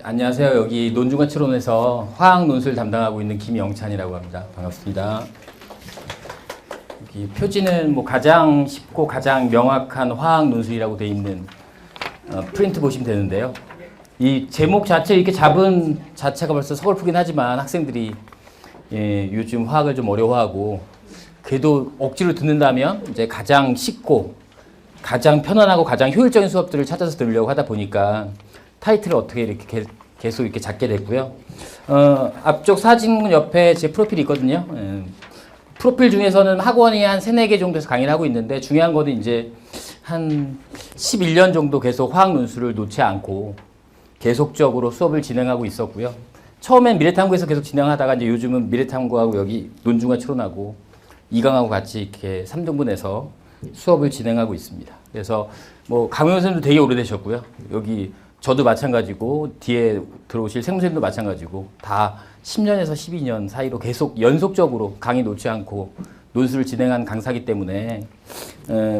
안녕하세요. 여기 논중과치론에서 화학 논술 담당하고 있는 김영찬이라고 합니다. 반갑습니다. 여기 표지는 뭐 가장 쉽고 가장 명확한 화학 논술이라고 되어 있는 프린트 보시면 되는데요. 이 제목 자체 이렇게 잡은 자체가 벌써 서글프긴 하지만 학생들이 요즘 화학을 좀 어려워하고 그래도 억지로 듣는다면 이제 가장 쉽고 가장 편안하고 가장 효율적인 수업들을 찾아서 들으려고 하다 보니까 타이틀을 어떻게 이렇게 계속 이렇게 잡게 됐고요. 앞쪽 사진 옆에 제 프로필이 있거든요. 프로필 중에서는 학원이 한 3, 4개 정도에서 강의를 하고 있는데 중요한 거는 이제 한 11년 정도 계속 화학 논술을 놓지 않고 계속적으로 수업을 진행하고 있었고요. 처음엔 미래탐구에서 계속 진행하다가 이제 요즘은 미래탐구하고 여기 논중과치론하고 이강하고 같이 이렇게 3등분해서 수업을 진행하고 있습니다. 그래서 뭐 강효 선생님도 되게 오래되셨고요. 여기 저도 마찬가지고 뒤에 들어오실 생선생님도 마찬가지고 다 10년에서 12년 사이로 계속 연속적으로 강의 놓지 않고 논술을 진행한 강사기 때문에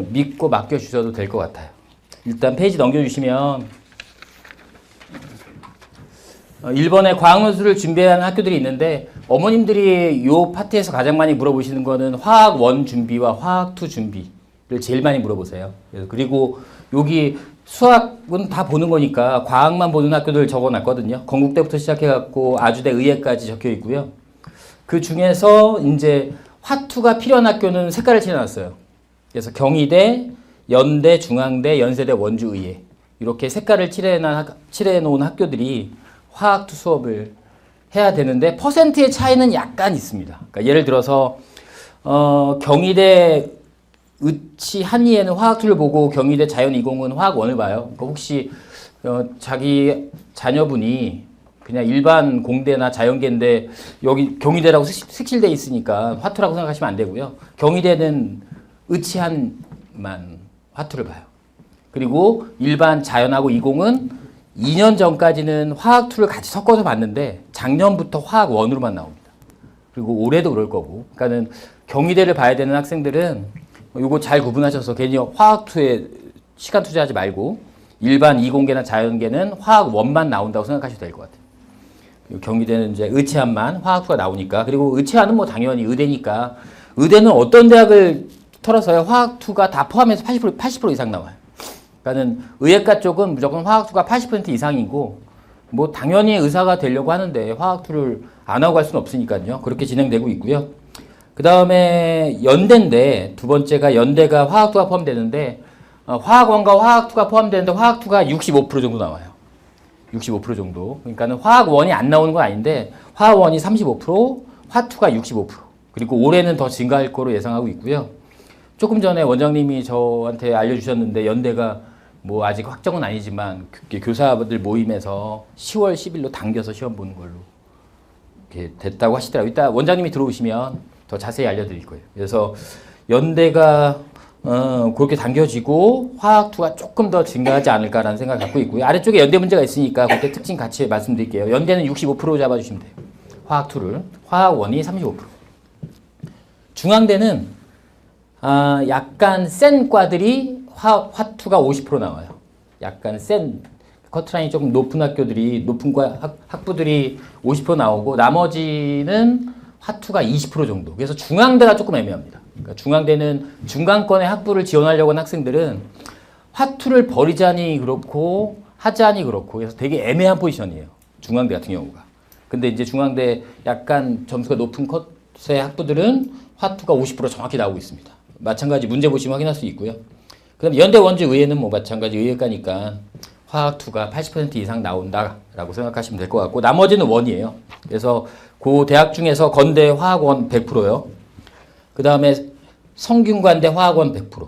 믿고 맡겨주셔도 될 것 같아요. 일단 페이지 넘겨주시면 1번에 과학 논술을 준비하는 학교들이 있는데 어머님들이 이 파트에서 가장 많이 물어보시는 거는 화학 1 준비와 화학 2 준비를 제일 많이 물어보세요. 그리고 여기 수학은 다 보는 거니까 과학만 보는 학교들 적어놨거든요. 건국대부터 시작해갖고 아주대 의예까지 적혀 있고요. 그 중에서 이제 화2가 필요한 학교는 색깔을 칠해놨어요. 그래서 경희대, 연대, 중앙대, 연세대, 원주의예 이렇게 색깔을 칠해놓은 학교들이 화학2 수업을 해야 되는데 퍼센트의 차이는 약간 있습니다. 그러니까 예를 들어서 경희대 의치 한의에는 화학2를 보고 경희대 자연20은 화학1을 봐요. 그러니까 혹시 자기 자녀분이 그냥 일반 공대나 자연계인데 여기 경희대라고 색칠돼 있으니까 화2라고 생각하시면 안 되고요. 경희대는 의치한만 화2를 봐요. 그리고 일반 자연하고 20은 2년 전까지는 화학2를 같이 섞어서 봤는데 작년부터 화학1으로만 나옵니다. 그리고 올해도 그럴 거고. 그러니까는 경희대를 봐야 되는 학생들은 요거 잘 구분하셔서 괜히 화학2에 시간 투자하지 말고 일반 이공계나 자연계는 화학1만 나온다고 생각하셔도 될 것 같아요. 경희대는 이제 의체한만 화학2가 나오니까. 그리고 의체한은 뭐 당연히 의대니까 의대는 어떤 대학을 털어서요 화학2가 다 포함해서 80% 이상 나와요. 그러니까는 의예과 쪽은 무조건 화학2가 80% 이상이고 뭐 당연히 의사가 되려고 하는데 화학2를 안 하고 갈 수는 없으니까요. 그렇게 진행되고 있고요. 그 다음에 연대인데 두 번째가 연대가 화학2가 포함되는데 화학1과 화학2가 포함되는데 화학2가 65% 정도 나와요. 65% 정도. 그러니까는 화학1이 안 나오는 건 아닌데 화학1이 35%, 화2가 65%. 그리고 올해는 더 증가할 거로 예상하고 있고요. 조금 전에 원장님이 저한테 알려주셨는데 연대가 뭐 아직 확정은 아니지만 교사들 모임에서 10월 10일로 당겨서 시험 보는 걸로 이렇게 됐다고 하시더라고요. 이따 원장님이 들어오시면 더 자세히 알려드릴 거예요. 그래서 연대가 그렇게 당겨지고 화학2가 조금 더 증가하지 않을까라는 생각을 갖고 있고요. 아래쪽에 연대 문제가 있으니까 그때 특징 같이 말씀드릴게요. 연대는 65% 잡아주시면 돼요. 화학2를. 화학1이 35%. 중앙대는 약간 센 과들이 화2가 50% 나와요. 약간 센 커트라인이 조금 높은 학교들이 높은 과 학부들이 50% 나오고 나머지는 화2가 20% 정도. 그래서 중앙대가 조금 애매합니다. 그러니까 중앙대는 중간권의 학부를 지원하려고 하는 학생들은 화2를 버리자니 그렇고 하자니 그렇고 그래서 되게 애매한 포지션이에요. 중앙대 같은 경우가. 근데 이제 중앙대 약간 점수가 높은 컷의 학부들은 화2가 50% 정확히 나오고 있습니다. 마찬가지 문제 보시면 확인할 수 있고요. 그럼 연대 원주 의예는 뭐 마찬가지 의예과니까 화학2가 80% 이상 나온다라고 생각하시면 될 것 같고 나머지는 원이에요. 그래서 그 대학 중에서 건대 화학1 100%요. 그 다음에 성균관대 화학1 100%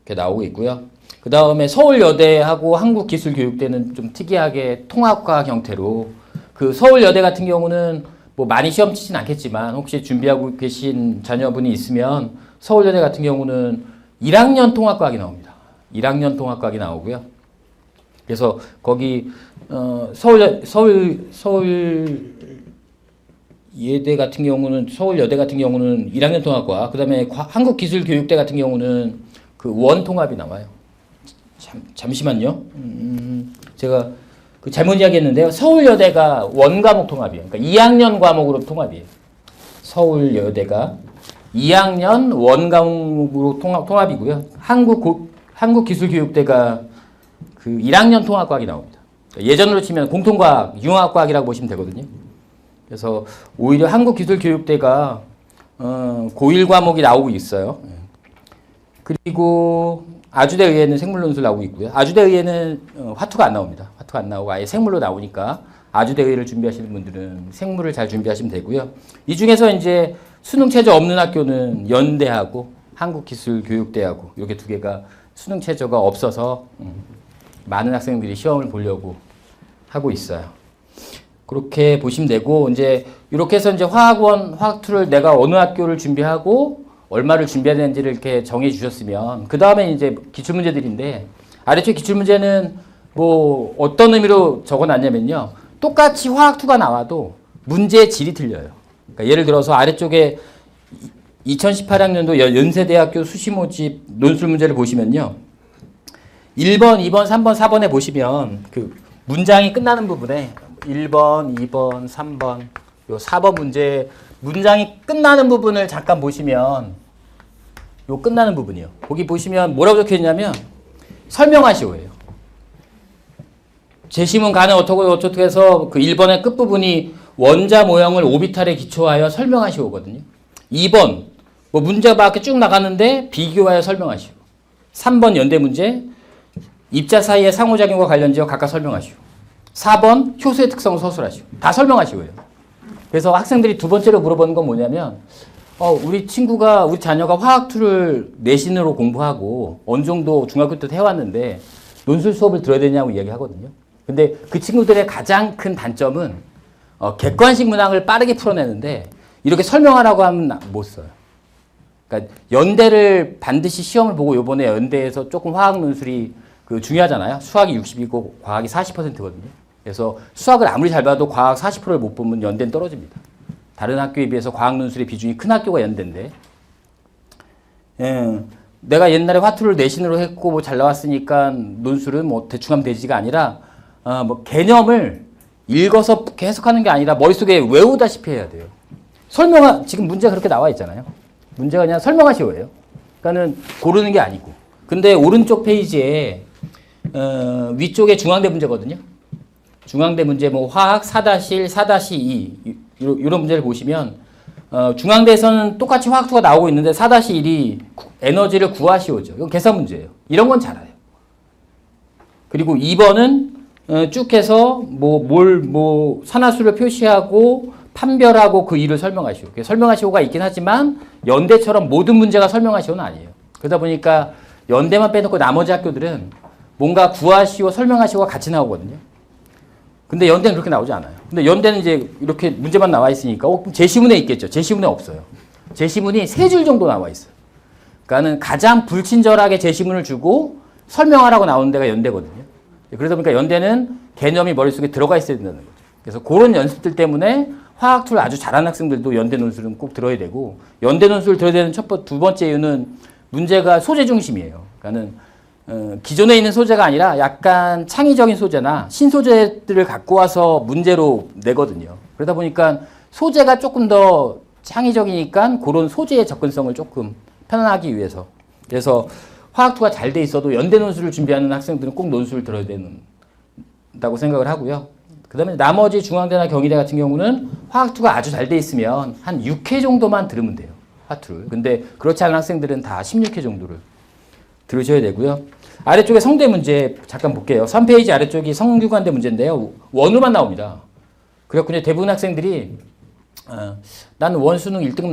이렇게 나오고 있고요. 그 다음에 서울여대하고 한국기술교육대는 좀 특이하게 통합과학 형태로 그 서울여대 같은 경우는 뭐 많이 시험 치진 않겠지만 혹시 준비하고 계신 자녀분이 있으면 서울여대 같은 경우는 1학년 통합과학이 나옵니다. 1학년 통합과학이 나오고요. 그래서 거기 예대 같은 경우는 서울여대 같은 경우는 1학년 통합과 그다음에 한국기술교육대 같은 경우는 그 원 통합이 나와요. 잠시만요. 제가 그 잘못 이야기했는데요. 서울여대가 원과목 통합이에요. 그러니까 2학년 과목으로 통합이에요. 서울여대가 2학년 원과목으로 통합이고요. 한국기술교육대가 그 1학년 통합과학이 나옵니다. 예전으로 치면 공통과학, 융합과학이라고 보시면 되거든요. 그래서 오히려 한국기술교육대가 고1 과목이 나오고 있어요. 그리고 아주대 의예는 생물논술 나오고 있고요. 아주대 의예는 화투가 안 나옵니다. 화투가 안 나오고 아예 생물로 나오니까 아주대 의예를 준비하시는 분들은 생물을 잘 준비하시면 되고요. 이 중에서 이제 수능 최저 없는 학교는 연대하고 한국기술교육대하고 이렇게 두 개가 수능 최저가 없어서 많은 학생들이 시험을 보려고 하고 있어요. 그렇게 보시면 되고 이제 이렇게 해서 이제 화학원, 화학투를 내가 어느 학교를 준비하고 얼마를 준비해야 되는지를 이렇게 정해 주셨으면 그 다음에 이제 기출문제들인데 아래쪽 기출문제는 뭐 어떤 의미로 적어놨냐면요. 똑같이 화학투가 나와도 문제의 질이 틀려요. 그러니까 예를 들어서 아래쪽에 2018학년도 연세대학교 수시모집 논술 문제를 보시면요. 1번, 2번, 3번, 4번에 보시면 그 문장이 끝나는 부분에 1번, 2번, 3번, 요 4번 문제 문장이 끝나는 부분을 잠깐 보시면 요 끝나는 부분이요. 거기 보시면 뭐라고 적혀 있냐면 설명하시오예요. 제시문 가능 어떻게 해서 그 1번의 끝부분이 원자 모형을 오비탈에 기초하여 설명하시오거든요. 2번 뭐 문제가 막 이렇게 쭉 나가는데 비교하여 설명하시오. 3번 연대 문제 입자 사이의 상호작용과 관련지어 각각 설명하시오. 4번 효수의 특성을 서술하시오. 다 설명하시오예요. 그래서 학생들이 두 번째로 물어보는 건 뭐냐면 우리 자녀가 화학투를 내신으로 공부하고 어느 정도 중학교 때 해왔는데 논술 수업을 들어야 되냐고 이야기하거든요. 근데 그 친구들의 가장 큰 단점은 객관식 문항을 빠르게 풀어내는데 이렇게 설명하라고 하면 못 써요. 그러니까 연대를 반드시 시험을 보고 요번에 연대에서 조금 화학 논술이 그 중요하잖아요. 수학이 60이고 과학이 40%거든요. 그래서 수학을 아무리 잘 봐도 과학 40%를 못 보면 연대는 떨어집니다. 다른 학교에 비해서 과학 논술의 비중이 큰 학교가 연대인데 내가 옛날에 화투를 내신으로 했고 뭐 잘 나왔으니까 논술은 뭐 대충 하면 되지가 아니라 뭐 개념을 읽어서 해석하는 게 아니라 머릿속에 외우다시피 해야 돼요. 지금 문제가 그렇게 나와 있잖아요. 문제가 그냥 설명하시오예요. 그러니까는 고르는 게 아니고. 근데 오른쪽 페이지에 위쪽에 중앙대 문제거든요. 중앙대 문제 뭐 화학 4-1, 4-2 이런 문제를 보시면 중앙대에서는 똑같이 화학투가 나오고 있는데 4-1이 에너지를 구하시오죠. 이건 계산 문제예요. 이런 건 잘 알아요. 그리고 2번은 쭉 해서 산화수를 표시하고 판별하고 그 이유를 설명하시오. 설명하시오가 있긴 하지만 연대처럼 모든 문제가 설명하시오는 아니에요. 그러다 보니까 연대만 빼놓고 나머지 학교들은 뭔가 구하시오, 설명하시오가 같이 나오거든요. 근데 연대는 그렇게 나오지 않아요. 근데 연대는 이제 이렇게 문제만 나와 있으니까 제시문에 있겠죠. 제시문에 없어요. 제시문이 3줄 정도 나와 있어요. 그러니까는 가장 불친절하게 제시문을 주고 설명하라고 나오는 데가 연대거든요. 그러다 보니까 연대는 개념이 머릿속에 들어가 있어야 된다는 거죠. 그래서 그런 연습들 때문에 화학투를 아주 잘하는 학생들도 연대 논술은 꼭 들어야 되고 연대 논술을 들어야 되는 두 번째 이유는 문제가 소재 중심이에요. 그러니까는 기존에 있는 소재가 아니라 약간 창의적인 소재나 신소재들을 갖고 와서 문제로 내거든요. 그러다 보니까 소재가 조금 더 창의적이니까 그런 소재의 접근성을 조금 편안하기 위해서. 그래서 화학투가 잘 돼 있어도 연대 논술을 준비하는 학생들은 꼭 논술을 들어야 된다고 생각을 하고요. 그 다음에 나머지 중앙대나 경희대 같은 경우는 화학투가 아주 잘 돼 있으면 한 6회 정도만 들으면 돼요. 화투를. 근데 그렇지 않은 학생들은 다 16회 정도를 들으셔야 되고요. 아래쪽에 성대 문제 잠깐 볼게요. 3페이지 아래쪽이 성균관대 문제인데요. 원으로만 나옵니다. 그래갖고 이제 대부분 학생들이 나는 원수능 1등급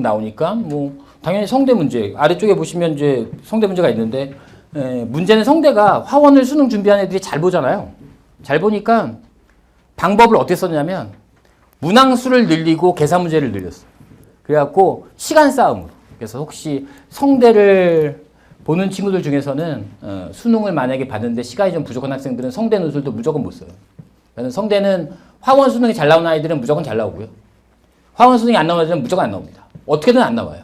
나오니까 뭐 당연히 성대 문제 아래쪽에 보시면 이제 성대 문제가 있는데 문제는 성대가 화원을 수능 준비한 애들이 잘 보잖아요. 잘 보니까 방법을 어떻게 썼냐면 문항수를 늘리고 계산 문제를 늘렸어요. 그래갖고 시간 싸움으로. 그래서 혹시 성대를 보는 친구들 중에서는 수능을 만약에 봤는데 시간이 좀 부족한 학생들은 성대 논술도 무조건 못 써요. 그래서 성대는 화원 수능이 잘 나오는 아이들은 무조건 잘 나오고요. 화원 수능이 안 나오는 아이들은 무조건 안 나옵니다. 어떻게든 안 나와요.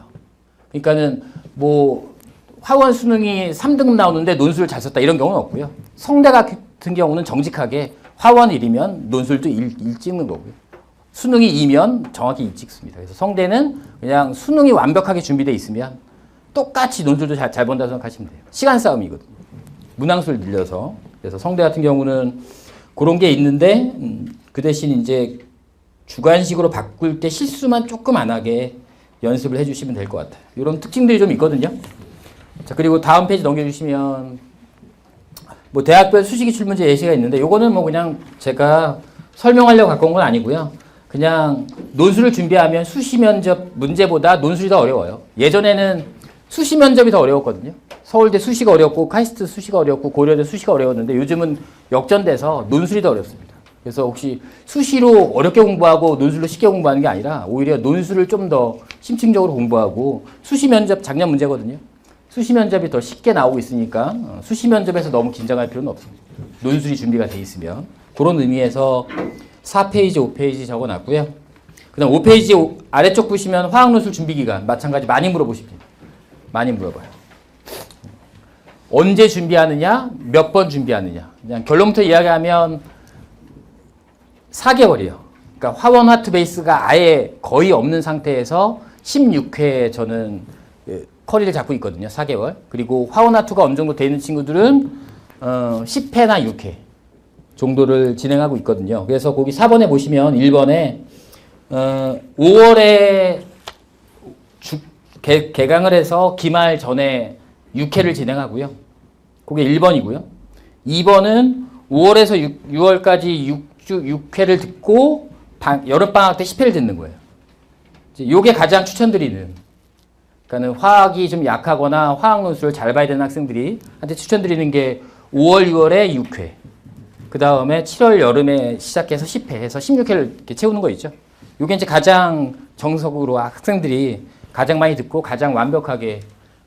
그러니까는 뭐 화원 수능이 3등급 나오는데 논술을 잘 썼다 이런 경우는 없고요. 같은 경우는 정직하게 화원 1이면 논술도 1 찍는 거고요. 수능이 2면 정확히 2 찍습니다. 그래서 성대는 그냥 수능이 완벽하게 준비되어 있으면 똑같이 논술도 잘 본다고 생각하시면 돼요. 시간 싸움이거든요. 문항수를 늘려서. 그래서 성대 같은 경우는 그런 게 있는데 그 대신 이제 주관식으로 바꿀 때 실수만 조금 안 하게 연습을 해주시면 될 것 같아요. 이런 특징들이 좀 있거든요. 자, 그리고 다음 페이지 넘겨주시면 뭐 대학별 수시 기출 문제 예시가 있는데 요거는 뭐 그냥 제가 설명하려고 갖고 온 건 아니고요. 그냥 논술을 준비하면 수시 면접 문제보다 논술이 더 어려워요. 예전에는 수시 면접이 더 어려웠거든요. 서울대 수시가 어렵고 카이스트 수시가 어렵고 고려대 수시가 어려웠는데 요즘은 역전돼서 논술이 더 어렵습니다. 그래서 혹시 수시로 어렵게 공부하고 논술로 쉽게 공부하는 게 아니라 오히려 논술을 좀 더 심층적으로 공부하고 수시 면접 작년 문제거든요. 수시 면접이 더 쉽게 나오고 있으니까 수시 면접에서 너무 긴장할 필요는 없습니다. 논술이 준비가 돼 있으면 그런 의미에서 4페이지, 5페이지 적어놨고요. 그 다음 5페이지 아래쪽 보시면 화학 논술 준비 기간 마찬가지 많이 물어보십니다. 많이 물어봐요. 언제 준비하느냐, 몇 번 준비하느냐. 그냥 결론부터 이야기하면 4개월이에요. 그러니까 화원 화투 베이스가 아예 거의 없는 상태에서 16회 저는 커리를 잡고 있거든요. 4개월. 그리고 화원 화투가 어느 정도 되는 친구들은 10회나 6회 정도를 진행하고 있거든요. 그래서 거기 4번에 보시면 1번에 5월에 개강을 해서 기말 전에 6회를 진행하고요. 그게 1번이고요. 2번은 5월에서 6월까지 6회를 듣고 여름방학 때 10회를 듣는 거예요. 이게 가장 추천드리는. 그러니까 화학이 좀 약하거나 화학 논술을 잘 봐야 되는 학생들이 한테 추천드리는 게 5월, 6월에 6회. 그 다음에 7월 여름에 시작해서 10회 해서 16회를 이렇게 채우는 거 있죠. 이게 이제 가장 정석으로 학생들이 가장 많이 듣고 가장 완벽하게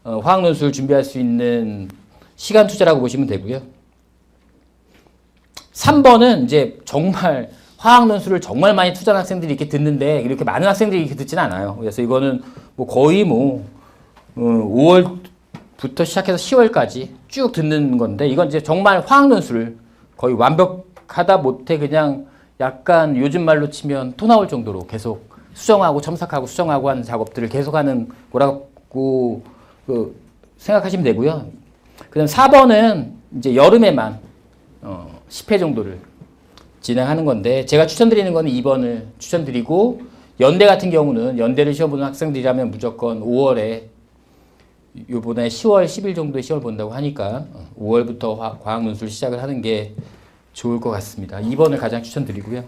화학 논술 준비할 수 있는 시간 투자라고 보시면 되고요. 3번은 이제 정말 화학 논술을 정말 많이 투자한 학생들이 이렇게 듣는데 이렇게 많은 학생들이 이렇게 듣지는 않아요. 그래서 이거는 뭐 거의 5월부터 시작해서 10월까지 쭉 듣는 건데 이건 이제 정말 화학 논술을 거의 완벽하다 못해 그냥 약간 요즘 말로 치면 토 나올 정도로 계속 수정하고 첨삭하고 수정하고 하는 작업들을 계속하는 거라고 생각하시면 되고요. 그다음 4번은 이제 여름에만 10회 정도를 진행하는 건데 제가 추천드리는 거는 2번을 추천드리고 연대 같은 경우는 연대를 시험 보는 학생들이라면 무조건 5월에 요번에 10월 10일 정도에 시험을 본다고 하니까 5월부터 과학 논술 시작을 하는 게 좋을 것 같습니다. 2번을 가장 추천드리고요.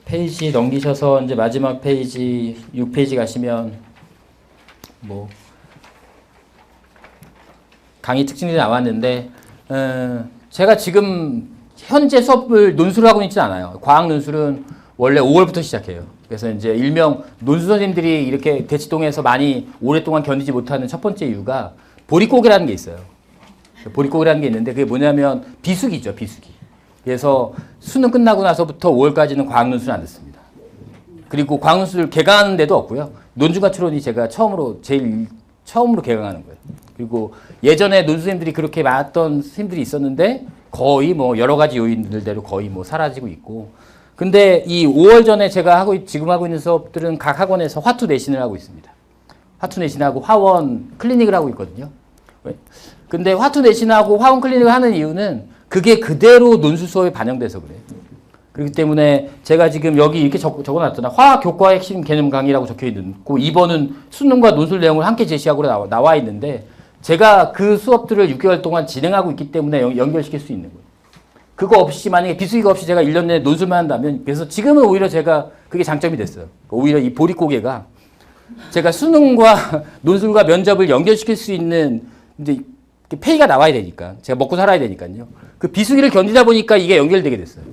페이지 넘기셔서 이제 마지막 페이지 6페이지 가시면 뭐 강의 특징들이 나왔는데 제가 지금 현재 수업을 논술을 하고 있지는 않아요. 과학 논술은 원래 5월부터 시작해요. 그래서 이제 일명 논술 선생님들이 이렇게 대치동에서 많이 오랫동안 견디지 못하는 첫 번째 이유가 보릿고개라는 게 있어요. 보릿고개라는 게 있는데 그게 뭐냐면 비수기죠, 비수기. 그래서 수능 끝나고 나서부터 5월까지는 과학 논술을 안 듣습니다. 그리고 과학 논술 개강하는 데도 없고요. 논중과 추론이 제가 제일 처음으로 개강하는 거예요. 그리고 예전에 논술 선생님들이 그렇게 많았던 선생님들이 있었는데 거의 뭐 여러 가지 요인들대로 거의 뭐 사라지고 있고. 근데 이 5월 전에 제가 지금 하고 있는 수업들은 각 학원에서 화투 내신을 하고 있습니다. 화투 내신하고 화원 클리닉을 하고 있거든요. 근데 화투 내신하고 화원 클리닉을 하는 이유는 그게 그대로 논술 수업에 반영돼서 그래요. 그렇기 때문에 제가 지금 여기 이렇게 적어놨잖아. 화학 교과의 핵심 개념 강의라고 적혀 있는 그 2번은 수능과 논술 내용을 함께 제시하고 나와 있는데 제가 그 수업들을 6개월 동안 진행하고 있기 때문에 연결시킬 수 있는 거예요. 그거 없이 만약에 비수기가 없이 제가 1년 내에 논술만 한다면 그래서 지금은 오히려 제가 그게 장점이 됐어요. 오히려 이 보릿고개가 제가 수능과 논술과 면접을 연결시킬 수 있는 이제 페이가 나와야 되니까 제가 먹고 살아야 되니까요. 그 비수기를 견디다 보니까 이게 연결되게 됐어요.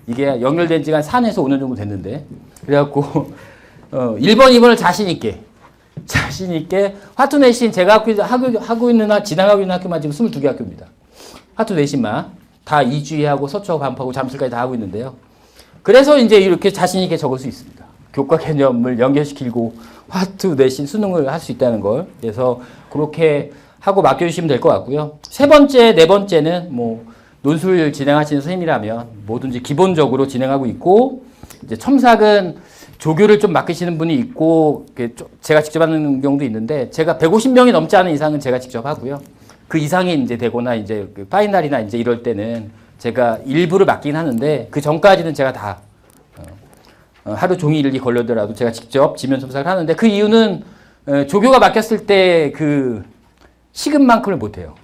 이게 연결된 지가 한 4년에서 5년 정도 됐는데 그래갖고 1번, 2번을 자신 있게 화투 내신 제가 하고 있는 진행하고 있는 학교만 지금 22개 학교입니다. 화투 내신만 다 이주희하고 서초하고 반포하고 잠실까지 다 하고 있는데요. 그래서 이제 이렇게 자신 있게 적을 수 있습니다. 교과 개념을 연결시키고 화투 내신 수능을 할 수 있다는 걸. 그래서 그렇게 하고 맡겨주시면 될 것 같고요. 세 번째, 네 번째는 뭐 논술 진행하시는 선생님이라면 뭐든지 기본적으로 진행하고 있고, 이제 첨삭은 조교를 좀 맡으시는 분이 있고, 제가 직접 하는 경우도 있는데, 제가 150명이 넘지 않은 이상은 제가 직접 하고요. 그 이상이 이제 되거나 이제 그 파이널이나 이제 이럴 때는 제가 일부를 맡긴 하는데, 그 전까지는 제가 다 하루 종일이 걸려더라도 제가 직접 지면 첨삭을 하는데, 그 이유는 조교가 맡겼을 때 그 시급만큼을 못해요.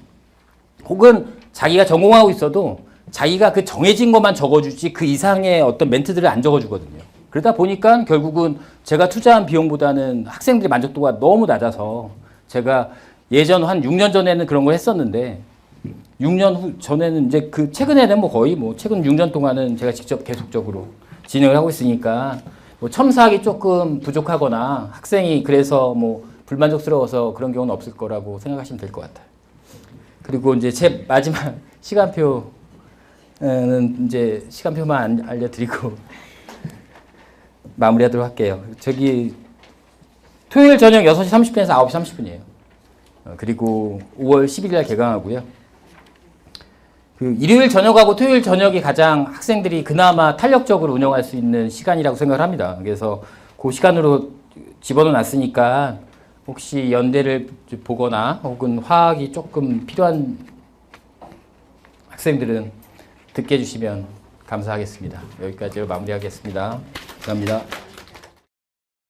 혹은 자기가 전공하고 있어도 자기가 그 정해진 것만 적어주지 그 이상의 어떤 멘트들을 안 적어주거든요. 그러다 보니까 결국은 제가 투자한 비용보다는 학생들의 만족도가 너무 낮아서, 제가 예전 한 6년 전에는 그런 걸 했었는데 6년 후 전에는 이제 그 최근에는 뭐 거의 뭐 최근 6년 동안은 제가 직접 계속적으로 진행을 하고 있으니까 뭐 첨삭이 조금 부족하거나 학생이 그래서 뭐 불만족스러워서 그런 경우는 없을 거라고 생각하시면 될 것 같아요. 그리고 이제 제 마지막 시간표는 이제 시간표만 알려드리고 마무리하도록 할게요. 저기 토요일 저녁 6시 30분에서 9시 30분이에요. 그리고 5월 10일 날 개강하고요. 그 일요일 저녁하고 토요일 저녁이 가장 학생들이 그나마 탄력적으로 운영할 수 있는 시간이라고 생각을 합니다. 그래서 그 시간으로 집어넣어 놨으니까 혹시 연대를 보거나 혹은 화학이 조금 필요한 학생들은 듣게 해주시면 감사하겠습니다. 여기까지로 마무리하겠습니다. 감사합니다.